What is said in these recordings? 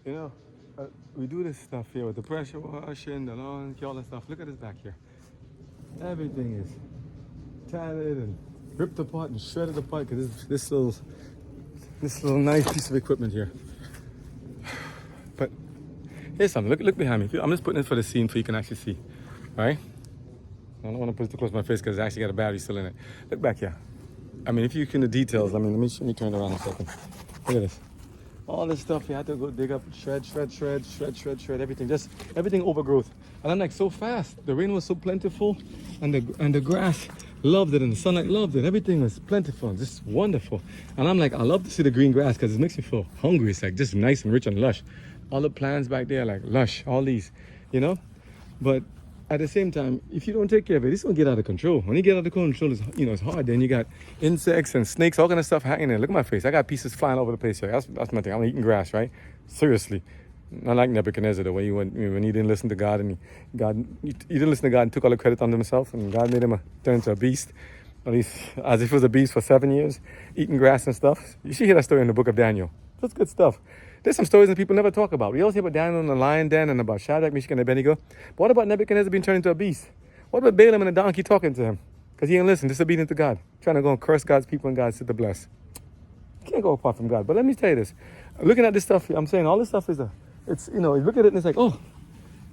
You know, we do this stuff here with the pressure washing, the lawn, all that stuff. Look at this back here. Everything is tatted and ripped apart and shredded apart because this little nice piece of equipment here. But here's something. Look behind me. I'm just putting this for the scene so you can actually see. All right? I don't want to put it too close to my face because I actually got a battery still in it. Look back here. I mean, if you can the details, I mean, let me turn it around a second. Look at this. All this stuff you had to go dig up, shred, everything. Just everything overgrowth. And I'm like, so fast. The rain was so plentiful, and the grass loved it, and the sunlight loved it. Everything was plentiful, just wonderful. And I'm like, I love to see the green grass because it makes me feel hungry. It's like just nice and rich and lush. All the plants back there, like lush, all these, you know. But at the same time, if you don't take care of it, it's gonna get out of control. When you get out of control, it's hard. Then you got insects and snakes, all kind of stuff hanging there. Look at my face. I got pieces flying over the place here. That's my thing. I'm eating grass, right? Seriously. Not like Nebuchadnezzar, the way he went when he didn't listen to God, and he didn't listen to God and took all the credit on himself, and God made him turn into a beast. At least as if he was a beast for 7 years, eating grass and stuff. You should hear that story in the book of Daniel. That's good stuff. There's some stories that people never talk about. We always hear about Daniel in the lion den and about Shadrach, Meshach, and Abednego. But what about Nebuchadnezzar being turned into a beast? What about Balaam and the donkey talking to him? Because he didn't listen, disobedient to God. Trying to go and curse God's people and God said to bless. You can't go apart from God. But let me tell you this. Looking at this stuff, I'm saying all this stuff you look at it and it's like, oh,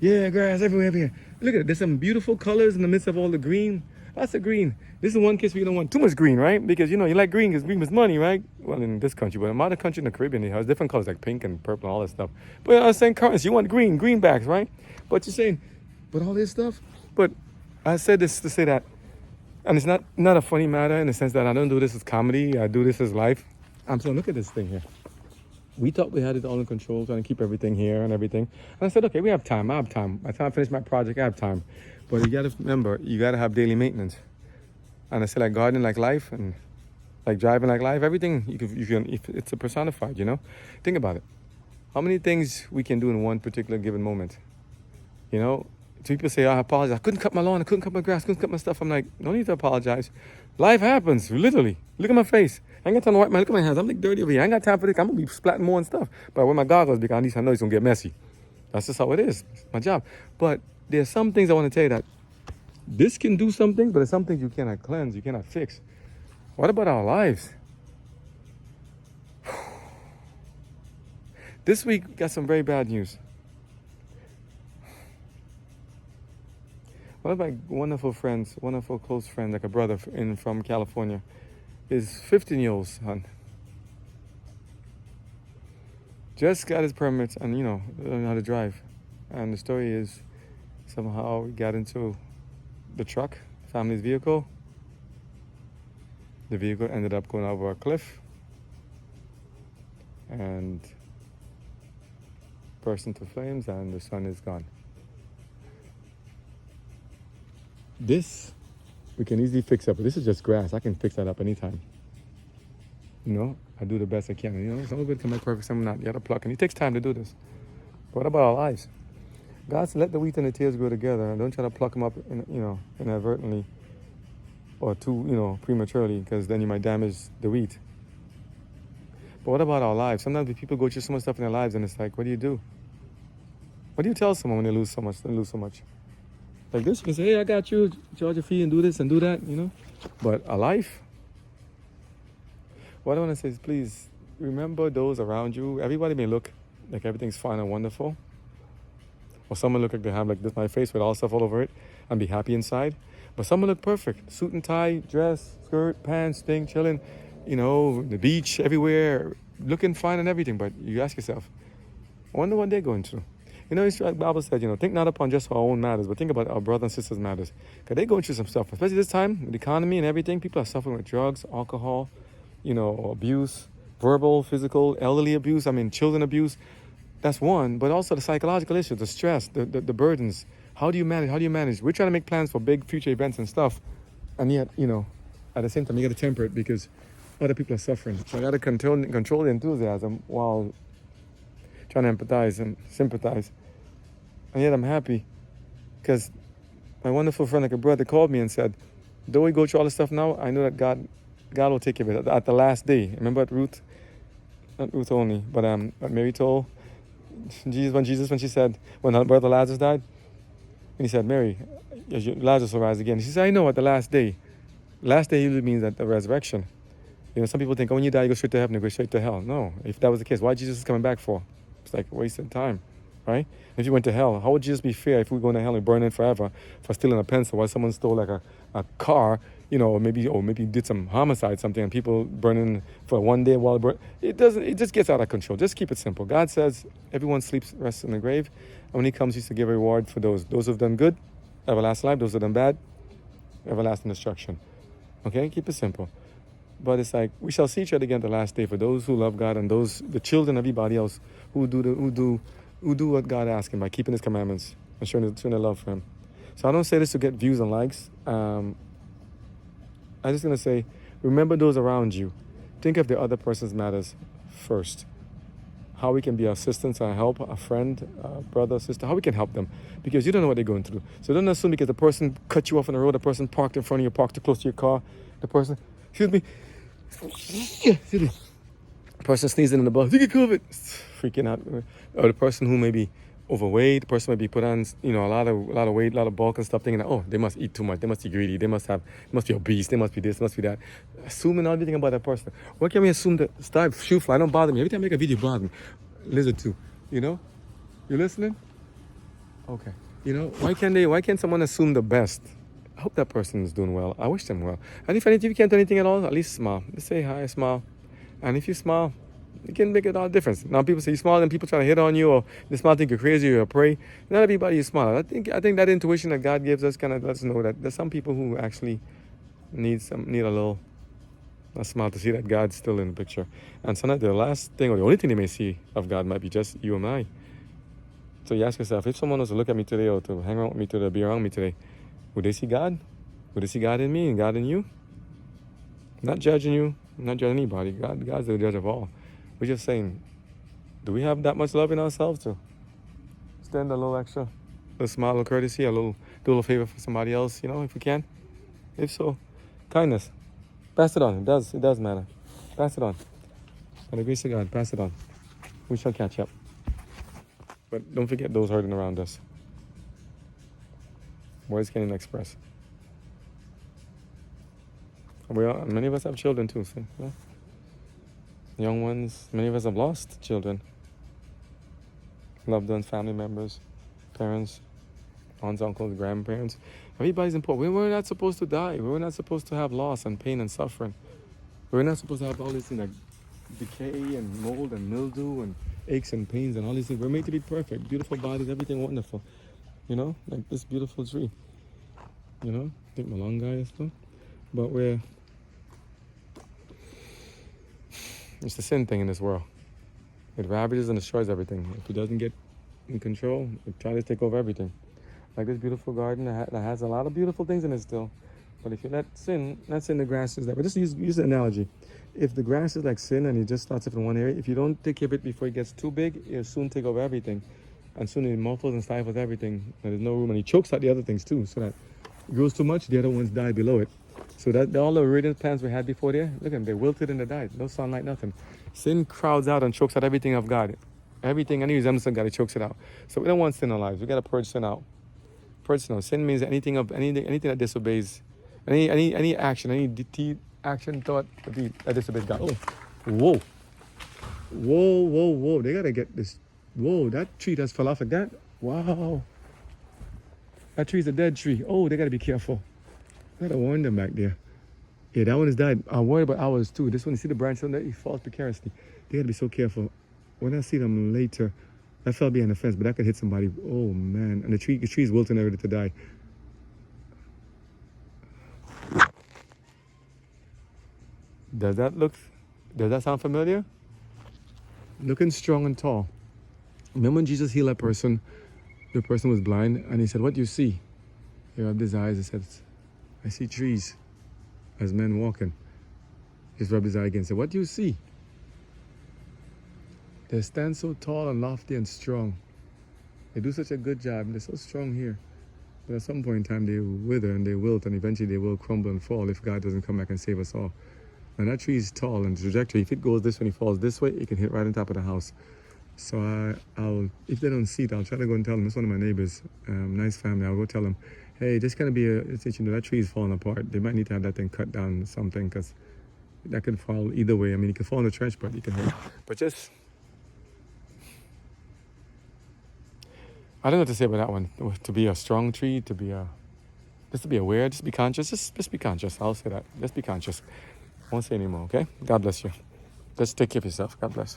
yeah, grass everywhere here. Look at it. There's some beautiful colors in the midst of all the green. That's the green. This is one case where you don't want too much green, right? Because, you like green because green is money, right? Well, in this country, but in other country in the Caribbean, they have different colors like pink and purple and all that stuff. But I'm saying currency, you want greenbacks, right? But you're saying, but all this stuff? But I said this to say that, and it's not a funny matter in the sense that I don't do this as comedy. I do this as life. I'm saying, look at this thing here. We thought we had it all in control, trying to keep everything here and everything. And I said, okay, we have time. I have time. By the time I finish my project, I have time. But you got to remember, you got to have daily maintenance. And I said, like gardening, like life, and like driving, like life, everything, if it's a personified, Think about it. How many things we can do in one particular given moment? People say, I apologize. I couldn't cut my lawn. I couldn't cut my grass. Couldn't cut my stuff. I'm like, no need to apologize. Life happens, literally. Look at my face. I ain't got time to wipe look at my hands. I'm like dirty over here. I ain't got time for this. I'm going to be splatting more and stuff. But I wear my goggles because at least I know it's going to get messy. That's just how it is. It's my job. But there's some things I want to tell you that this can do some things, but there's some things you cannot cleanse, you cannot fix. What about our lives? This week, got some very bad news. One of my wonderful friends, wonderful close friend, like a brother from California, his 15-year-old son just got his permits and, learned how to drive. And the story is somehow he got into the truck, family's vehicle. The vehicle ended up going over a cliff and burst into flames, and the son is gone. This, we can easily fix up. But this is just grass. I can fix that up anytime. I do the best I can. Some of it can make perfect, some not. You gotta pluck, and it takes time to do this. But what about our lives? God said, let the wheat and the tears grow together, and don't try to pluck them up, inadvertently or too, prematurely, because then you might damage the wheat. But what about our lives? Sometimes people go through so much stuff in their lives, and it's like, what do you do? What do you tell someone when they lose so much? Like this, you can say, hey, I got you, charge your fee and do this and do that, But a life? What I want to say is, please, remember those around you. Everybody may look like everything's fine and wonderful. Or someone look like they have like this, my face with all stuff all over it, and be happy inside. But someone look perfect. Suit and tie, dress, skirt, pants, thing, chilling, the beach, everywhere, looking fine and everything. But you ask yourself, I wonder what they're going through. It's like the Bible said, think not upon just our own matters, but think about our brothers and sisters' matters. Because they're going through some stuff, especially this time, with the economy and everything. People are suffering with drugs, alcohol, abuse, verbal, physical, elderly abuse, children abuse. That's one, but also the psychological issues, the stress, the burdens. How do you manage? We're trying to make plans for big future events and stuff. And yet, at the same time, you got to temper it because other people are suffering. So I got to control the enthusiasm while trying to empathize and sympathize. And yet I'm happy because my wonderful friend, like a brother, called me and said, though we go through all this stuff now, I know that God will take care of it. At the last day, remember at Ruth, not Ruth only, but at Mary told, when she said, when her brother Lazarus died, and he said, Mary, Lazarus will rise again. She said, I know at the last day. Last day usually means that the resurrection. You know, some people think, oh, when you die, you go straight to heaven, you go straight to hell. No, if that was the case, why Jesus is coming back for? It's like a waste of time, right? If you went to hell, how would Jesus be fair if we go to hell and burn in forever for stealing a pencil while someone stole like a car, you know, or maybe did some homicide, something, and people burning for one day while it just gets out of control. Just keep it simple. God says everyone sleeps, rests in the grave, and when he comes, he's to give a reward for those who've done good, everlasting life, those who've done bad, everlasting destruction. Okay, keep it simple. But it's like we shall see each other again the last day. For those who love God and the children, everybody else who do what God asks him by keeping his commandments and showing their love for him. So I don't say this to get views and likes. I'm just gonna say, remember those around you. Think of the other person's matters first. How we can be assistance, a help, a friend, a brother, sister. How we can help them, because you don't know what they're going through. So don't assume because the person cut you off on the road, the person parked in front of you, parked too close to your car, the person, excuse me. Person sneezing in the bus, you get COVID, freaking out. Or the person who may be overweight, the person might be put on, you know, a lot of weight, a lot of bulk and stuff, thinking that, oh, they must eat too much, they must be greedy, they must be obese, they must be this, must be that. Assuming everything about that person. Why can't we assume that shoe fly don't bother me? Every time I make a video, bother me. Lizard too, you know? You listening? Okay. You know, why can't someone assume the best? I hope that person is doing well. I wish them well. And if you can't do anything at all, at least smile. Just say hi, smile. And if you smile, it can make a lot of difference. Now people say you smile and people try to hit on you, or they smile think you're crazy or you're prey. Not everybody is smile. I think that intuition that God gives us kind of lets us know that there's some people who actually need a smile to see that God's still in the picture. And sometimes the last thing or the only thing they may see of God might be just you and I. So you ask yourself, if someone was to look at me today or to hang around with me today, be around me today, would they see God? Would they see God in me and God in you? Not judging you, not judging anybody. God's the judge of all. We're just saying, do we have that much love in ourselves to extend a little extra, a smile of courtesy, do a little favor for somebody else, you know, if we can? If so, kindness. Pass it on. It does matter. Pass it on. By the grace of God, pass it on. We shall catch up. But don't forget those hurting around us. Words can't even express. Many of us have children too, so, yeah. Young ones, many of us have lost children. Loved ones, family members, parents, aunts, uncles, grandparents. Everybody's important. We're not supposed to die. We're not supposed to have loss and pain and suffering. We're not supposed to have all these things like decay and mold and mildew and aches and pains and all these things. We're made to be perfect, beautiful bodies, everything wonderful. You know, like this beautiful tree. You know, I think Malanga is too. But it's the sin thing in this world. It ravages and destroys everything. If it doesn't get in control, it tries to take over everything. Like this beautiful garden that has a lot of beautiful things in it still. But if you let sin, not sin, the grass is that. But just use the analogy. If the grass is like sin and it just starts off in one area, if you don't take care of it before it gets too big, it'll soon take over everything. And soon it muffles and stifles everything. And there's no room. And it chokes out the other things too. So that it grows too much, the other ones die below it. So that all the radiant plants we had before there, look at them, they wilted and they died. No sunlight, nothing. Sin crowds out and chokes out everything of God. Everything, any resemblance of God, it chokes it out. So we don't want sin in our lives. We got to purge sin out. Purge sin out. Sin means anything that disobeys, any action, any deed, action, thought, deed that disobeys God. Oh, whoa. They got to get this. Whoa, that tree just fell off like that. Wow. That tree's a dead tree. Oh, they got to be careful. I gotta warn them back there. Yeah, that one has died. I worry about ours too. This one, you see the branch on there, it falls precariously. They gotta be so careful. When I see them later, that fell behind the fence, but that could hit somebody. Oh man, and the tree's wilting and ready to die. Does that sound familiar? Looking strong and tall. Remember when Jesus healed that person? The person was blind, and he said, "What do you see?" He rubbed his eyes and said, "I see trees as men walking." He rubbed his eye again and said, "What do you see?" They stand so tall and lofty and strong. They do such a good job. They're so strong here. But at some point in time, they wither and they wilt, and eventually they will crumble and fall if God doesn't come back and save us all. And that tree is tall, and the trajectory, if it goes this way and it falls this way, it can hit right on top of the house. So I'll, if they don't see it, I'll try to go and tell them. It's one of my neighbors, nice family. I'll go tell them, hey, this gonna be that tree is falling apart. They might need to have that thing cut down or something, because that could fall either way. I mean, it could fall in the trench, but you can hurt. But just, I don't know what to say about that one. To be a strong tree, just to be aware, just be conscious. Just be conscious. I'll say that. Just be conscious. I won't say anymore, okay? God bless you. Just take care of yourself. God bless.